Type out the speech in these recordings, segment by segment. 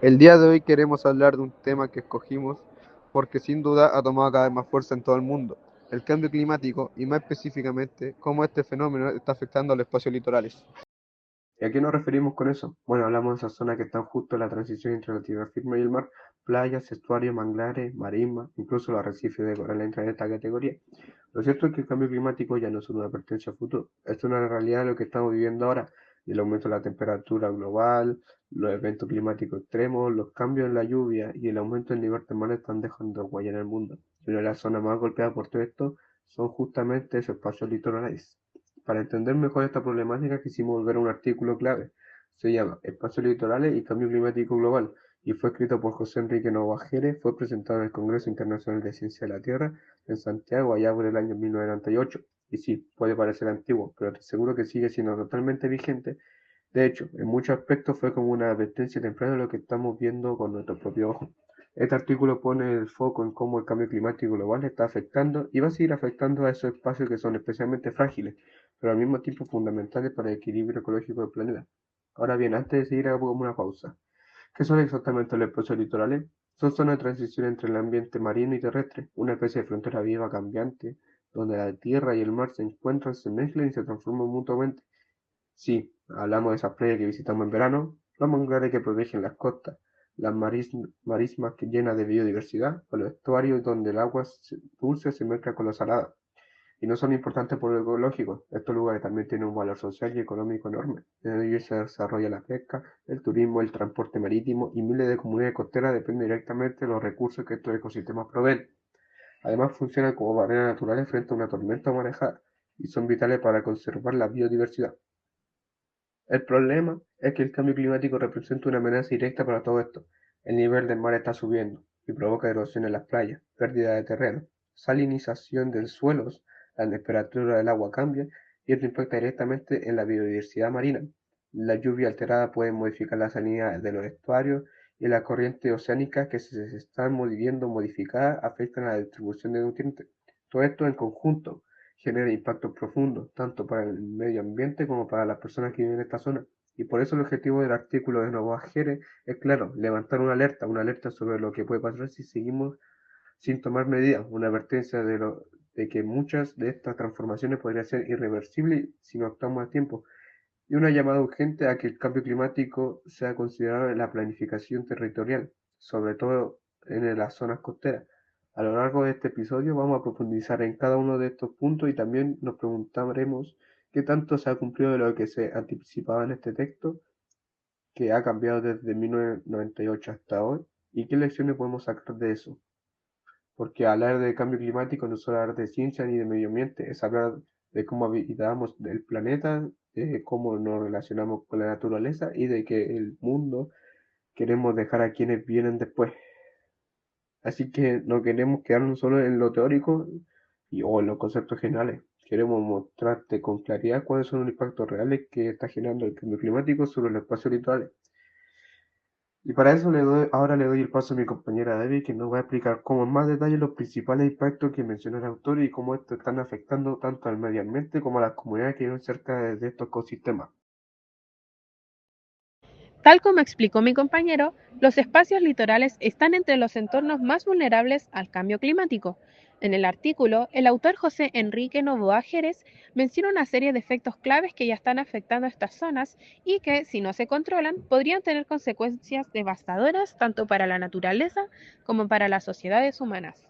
El día de hoy queremos hablar de un tema que escogimos porque sin duda ha tomado cada vez más fuerza en todo el mundo, el cambio climático y más específicamente cómo este fenómeno está afectando a los espacios litorales. ¿Y a qué nos referimos con eso? Bueno, hablamos de esas zonas que están justo en la transición entre la tierra firme y el mar, playas, estuarios, manglares, marismas, incluso los arrecifes de coral entran en esta categoría. Lo cierto es que el cambio climático ya no es una advertencia a futuro, es una realidad de lo que estamos viviendo ahora, y el aumento de la temperatura global, los eventos climáticos extremos, los cambios en la lluvia y el aumento del nivel del mar están dejando huella en el mundo. Y una de las zonas más golpeadas por todo esto son justamente esos espacios litorales. Para entender mejor esta problemática quisimos ver un artículo clave. Se llama Espacios litorales y cambio climático global y fue escrito por José Enrique Novajere, fue presentado en el Congreso Internacional de Ciencia de la Tierra en Santiago allá por el año 1998. Y sí, puede parecer antiguo, pero te aseguro que sigue siendo totalmente vigente. De hecho, en muchos aspectos fue como una advertencia temprana de lo que estamos viendo con nuestro propio ojo. Este artículo pone el foco en cómo el cambio climático global está afectando y va a seguir afectando a esos espacios que son especialmente frágiles, pero al mismo tiempo fundamentales para el equilibrio ecológico del planeta. Ahora bien, antes de seguir, hagamos una pausa. ¿Qué son exactamente los espacios litorales? Son zonas de transición entre el ambiente marino y terrestre, una especie de frontera viva cambiante, donde la tierra y el mar se encuentran, se mezclan y se transforman mutuamente. Sí, hablamos de esas playas que visitamos en verano, los manglares que protegen las costas, las marismas que llenas de biodiversidad, o los estuarios donde el agua dulce se mezcla con la salada. Y no son importantes por lo ecológico, estos lugares también tienen un valor social y económico enorme. En ellos se desarrolla la pesca, el turismo, el transporte marítimo y miles de comunidades costeras dependen directamente de los recursos que estos ecosistemas proveen. Además funcionan como barreras naturales frente a una tormenta o marejada y son vitales para conservar la biodiversidad. El problema es que el cambio climático representa una amenaza directa para todo esto. El nivel del mar está subiendo y provoca erosión en las playas, pérdida de terreno, salinización de suelos, la temperatura del agua cambia y esto impacta directamente en la biodiversidad marina. La lluvia alterada puede modificar la salinidad de los estuarios y las corrientes oceánicas que se están viendo modificadas afectan a la distribución de nutrientes. Todo esto en conjunto genera impactos profundos, tanto para el medio ambiente como para las personas que viven en esta zona. Y por eso el objetivo del artículo de Nova Jere es claro, levantar una alerta sobre lo que puede pasar si seguimos sin tomar medidas, una advertencia de que muchas de estas transformaciones podrían ser irreversibles si no actuamos a tiempo, y una llamada urgente a que el cambio climático sea considerado en la planificación territorial, sobre todo en las zonas costeras. A lo largo de este episodio vamos a profundizar en cada uno de estos puntos y también nos preguntaremos qué tanto se ha cumplido de lo que se anticipaba en este texto, que ha cambiado desde 1998 hasta hoy, y qué lecciones podemos sacar de eso. Porque hablar de cambio climático no es solo hablar de ciencia ni de medio ambiente, es hablar de cómo habitamos el planeta, de cómo nos relacionamos con la naturaleza y de que el mundo queremos dejar a quienes vienen después. Así que no queremos quedarnos solo en lo teórico o en los conceptos generales. Queremos mostrarte con claridad cuáles son los impactos reales que está generando el cambio climático sobre los espacios litorales. Y para eso ahora le doy el paso a mi compañera Debbie, que nos va a explicar cómo en más detalle los principales impactos que menciona el autor y cómo estos están afectando tanto al medio ambiente como a las comunidades que viven cerca de estos ecosistemas. Tal como explicó mi compañero, los espacios litorales están entre los entornos más vulnerables al cambio climático. En el artículo, el autor José Enrique Novoa Jerez menciona una serie de efectos claves que ya están afectando a estas zonas y que, si no se controlan, podrían tener consecuencias devastadoras tanto para la naturaleza como para las sociedades humanas.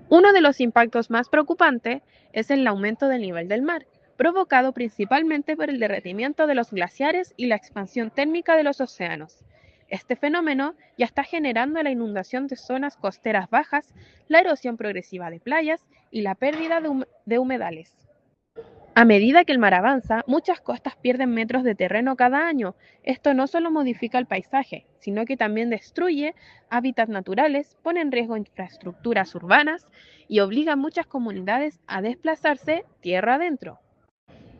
Uno de los impactos más preocupantes es el aumento del nivel del mar, provocado principalmente por el derretimiento de los glaciares y la expansión térmica de los océanos. Este fenómeno ya está generando la inundación de zonas costeras bajas, la erosión progresiva de playas y la pérdida de humedales. A medida que el mar avanza, muchas costas pierden metros de terreno cada año. Esto no solo modifica el paisaje, sino que también destruye hábitats naturales, pone en riesgo infraestructuras urbanas y obliga a muchas comunidades a desplazarse tierra adentro.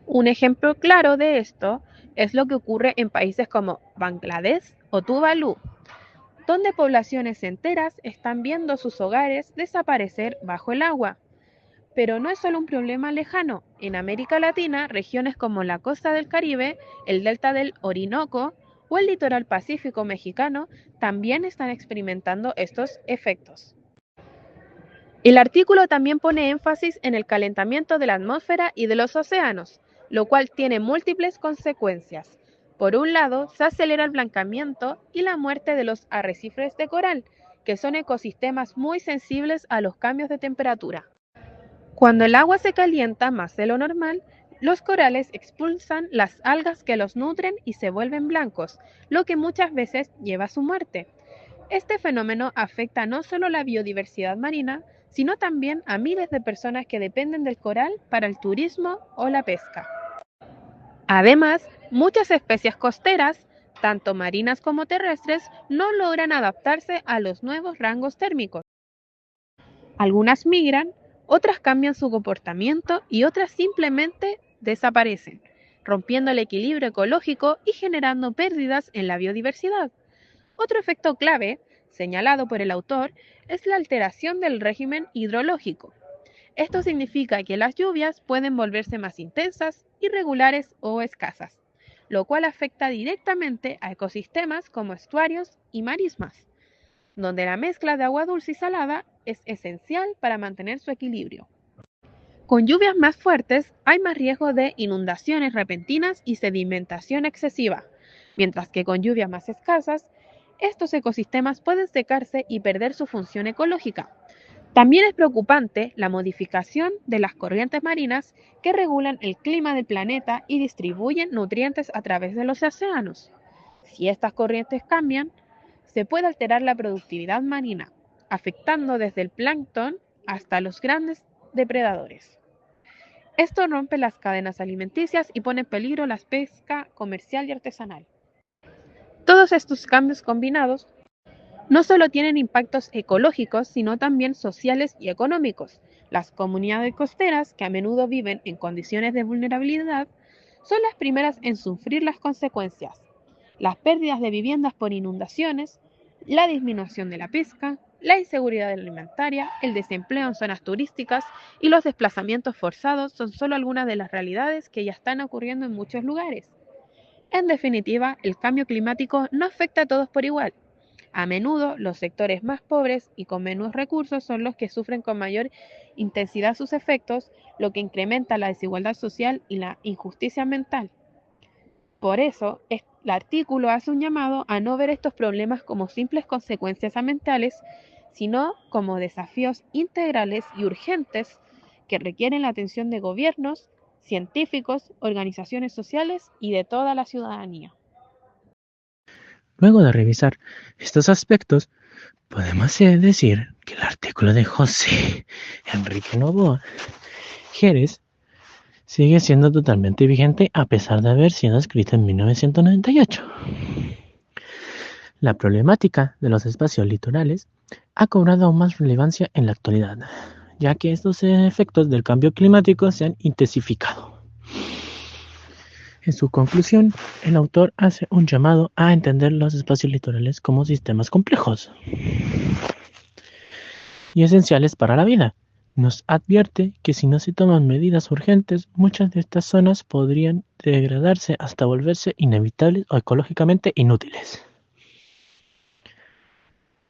Un ejemplo claro de esto es lo que ocurre en países como Bangladesh o Tuvalu, donde poblaciones enteras están viendo sus hogares desaparecer bajo el agua. Pero no es solo un problema lejano. En América Latina, regiones como la costa del Caribe, el delta del Orinoco o el litoral pacífico mexicano también están experimentando estos efectos. El artículo también pone énfasis en el calentamiento de la atmósfera y de los océanos, lo cual tiene múltiples consecuencias. Por un lado, se acelera el blancamiento y la muerte de los arrecifes de coral, que son ecosistemas muy sensibles a los cambios de temperatura. Cuando el agua se calienta más de lo normal, los corales expulsan las algas que los nutren y se vuelven blancos, lo que muchas veces lleva a su muerte. Este fenómeno afecta no solo la biodiversidad marina, sino también a miles de personas que dependen del coral para el turismo o la pesca. Además, muchas especies costeras, tanto marinas como terrestres, no logran adaptarse a los nuevos rangos térmicos. Algunas migran, otras cambian su comportamiento y otras simplemente desaparecen, rompiendo el equilibrio ecológico y generando pérdidas en la biodiversidad. Otro efecto clave, señalado por el autor, es la alteración del régimen hidrológico. Esto significa que las lluvias pueden volverse más intensas, irregulares o escasas, lo cual afecta directamente a ecosistemas como estuarios y marismas, donde la mezcla de agua dulce y salada es esencial para mantener su equilibrio. Con lluvias más fuertes hay más riesgo de inundaciones repentinas y sedimentación excesiva, mientras que con lluvias más escasas, estos ecosistemas pueden secarse y perder su función ecológica. También es preocupante la modificación de las corrientes marinas que regulan el clima del planeta y distribuyen nutrientes a través de los océanos. Si estas corrientes cambian, se puede alterar la productividad marina, afectando desde el plancton hasta los grandes depredadores. Esto rompe las cadenas alimenticias y pone en peligro la pesca comercial y artesanal. Todos estos cambios combinados no solo tienen impactos ecológicos, sino también sociales y económicos. Las comunidades costeras, que a menudo viven en condiciones de vulnerabilidad, son las primeras en sufrir las consecuencias. Las pérdidas de viviendas por inundaciones, la disminución de la pesca, la inseguridad alimentaria, el desempleo en zonas turísticas y los desplazamientos forzados son solo algunas de las realidades que ya están ocurriendo en muchos lugares. En definitiva, el cambio climático no afecta a todos por igual. A menudo, los sectores más pobres y con menos recursos son los que sufren con mayor intensidad sus efectos, lo que incrementa la desigualdad social y la injusticia ambiental. Por eso, el artículo hace un llamado a no ver estos problemas como simples consecuencias ambientales, sino como desafíos integrales y urgentes que requieren la atención de gobiernos, científicos, organizaciones sociales y de toda la ciudadanía. Luego de revisar estos aspectos, podemos decir que el artículo de José Enrique Novoa Jerez sigue siendo totalmente vigente a pesar de haber sido escrito en 1998. La problemática de los espacios litorales ha cobrado aún más relevancia en la actualidad, ya que estos efectos del cambio climático se han intensificado. En su conclusión, el autor hace un llamado a entender los espacios litorales como sistemas complejos y esenciales para la vida. Nos advierte que si no se toman medidas urgentes, muchas de estas zonas podrían degradarse hasta volverse inevitables o ecológicamente inútiles.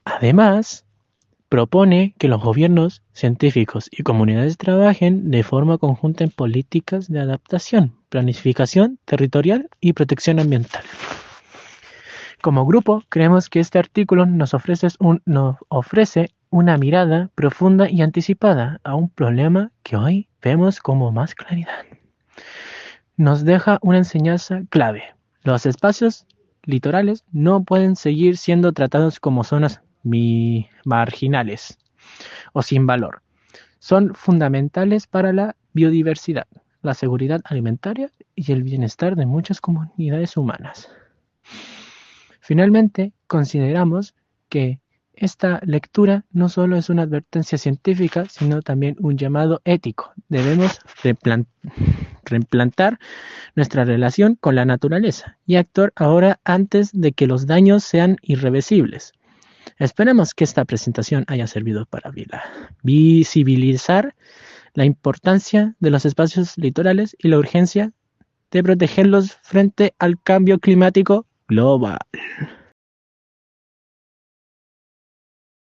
Además, propone que los gobiernos, científicos y comunidades trabajen de forma conjunta en políticas de adaptación, planificación territorial y protección ambiental. Como grupo, creemos que este artículo nos ofrece una mirada profunda y anticipada a un problema que hoy vemos con más claridad. Nos deja una enseñanza clave. Los espacios litorales no pueden seguir siendo tratados como zonas marginales o sin valor. Son fundamentales para la biodiversidad, la seguridad alimentaria y el bienestar de muchas comunidades humanas. Finalmente, consideramos que esta lectura no solo es una advertencia científica, sino también un llamado ético. Debemos replantar nuestra relación con la naturaleza y actuar ahora antes de que los daños sean irreversibles. Esperemos que esta presentación haya servido para visibilizar la importancia de los espacios litorales y la urgencia de protegerlos frente al cambio climático global.